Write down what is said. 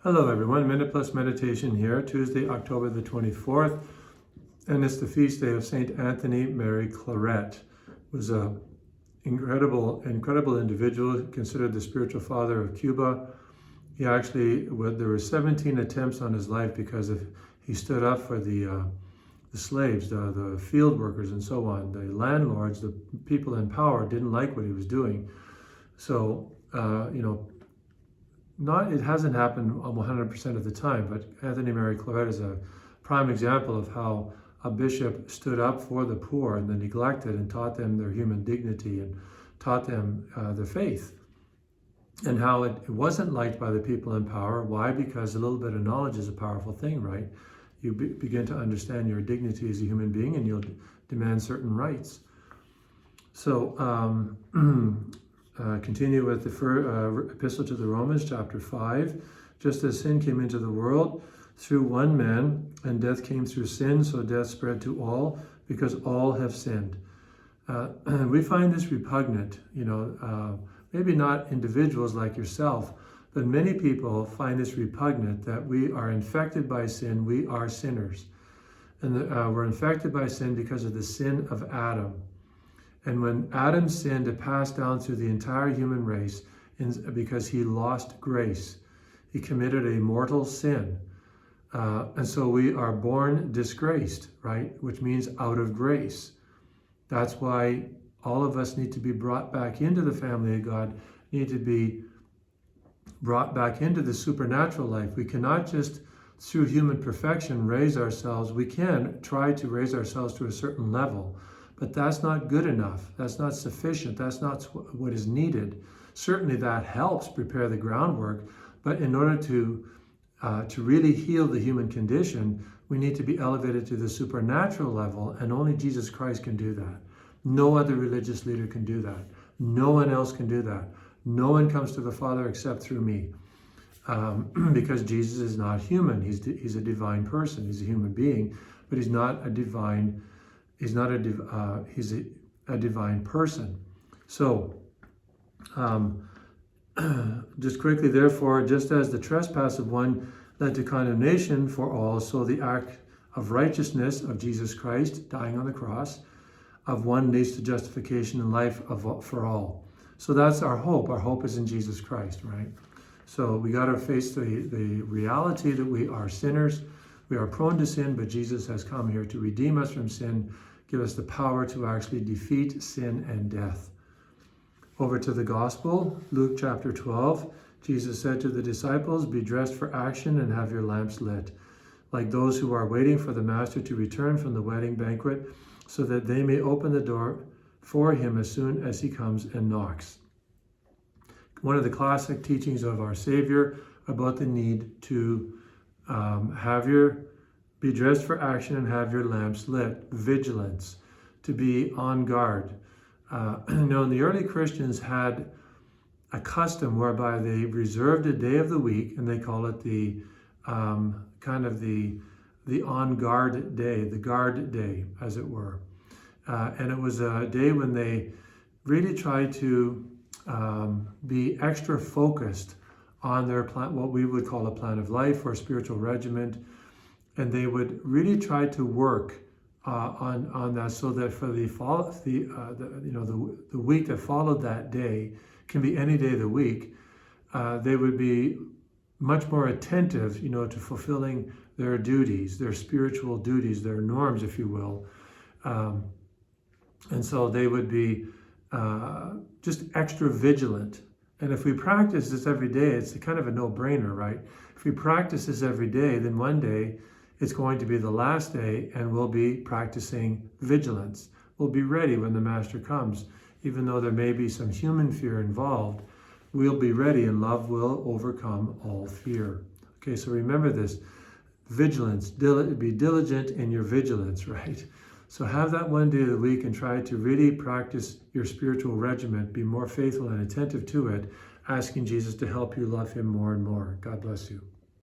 Hello everyone, Minute Plus Meditation here, Tuesday, October the 24th, and it's the feast day of Saint Anthony Mary Claret. Was a incredible individual, considered the spiritual father of Cuba. He actually, there were 17 attempts on his life because he stood up for the slaves, the field workers and so on. The landlords, the people in power didn't like what he was doing. So, it hasn't happened 100% of the time, but Anthony Mary Claret is a prime example of how a bishop stood up for the poor and the neglected and taught them their human dignity and taught them their faith, and how it wasn't liked by the people in power. Why? Because a little bit of knowledge is a powerful thing, right? You begin to understand your dignity as a human being and you'll demand certain rights. So, continue with the Epistle to the Romans, chapter 5. Just as sin came into the world through one man, and death came through sin, so death spread to all, because all have sinned. We find this repugnant, maybe not individuals like yourself, but many people find this repugnant, that we are infected by sin, we are sinners. And we're infected by sin because of the sin of Adam. And when Adam sinned, it passed down through the entire human race because he lost grace. He committed a mortal sin. And so we are born disgraced, right? Which means out of grace. That's why all of us need to be brought back into the family of God, need to be brought back into the supernatural life. We cannot just, through human perfection, raise ourselves. We can try to raise ourselves to a certain level, but that's not good enough. That's not sufficient. That's not what is needed. Certainly that helps prepare the groundwork, but in order to really heal the human condition, we need to be elevated to the supernatural level, and only Jesus Christ can do that. No other religious leader can do that. No one else can do that. No one comes to the Father except through me, because Jesus is not human. He's a divine person. He's a human being, but he's not a divine. He's a divine person. So, just quickly, therefore, just as the trespass of one led to condemnation for all, so the act of righteousness of Jesus Christ, dying on the cross, of one leads to justification and life for all. So that's our hope. Our hope is in Jesus Christ, right? So we got to face the reality that we are sinners. We are prone to sin, but Jesus has come here to redeem us from sin, give us the power to actually defeat sin and death. Over to the gospel, Luke chapter 12. Jesus said to the disciples, "Be dressed for action and have your lamps lit, like those who are waiting for the master to return from the wedding banquet, so that they may open the door for him as soon as he comes and knocks." One of the classic teachings of our Savior about the need to be dressed for action and have your lamps lit. Vigilance, to be on guard. The early Christians had a custom whereby they reserved a day of the week, and they call it the on guard day, the guard day, as it were. And it was a day when they really tried to be extra focused on their plan, what we would call a plan of life or spiritual regiment, and they would really try to work on that, so that for the week that followed that day, can be any day of the week, they would be much more attentive, to fulfilling their duties, their spiritual duties, their norms, if you will. And so they would be just extra vigilant. And if we practice this every day, it's kind of a no-brainer, right? If we practice this every day, then one day it's going to be the last day, and we'll be practicing vigilance. We'll be ready when the Master comes. Even though there may be some human fear involved, we'll be ready, and love will overcome all fear. Okay, so remember this. Vigilance, be diligent in your vigilance, right? So have that one day of the week and try to really practice your spiritual regiment, be more faithful and attentive to it, asking Jesus to help you love him more and more. God bless you.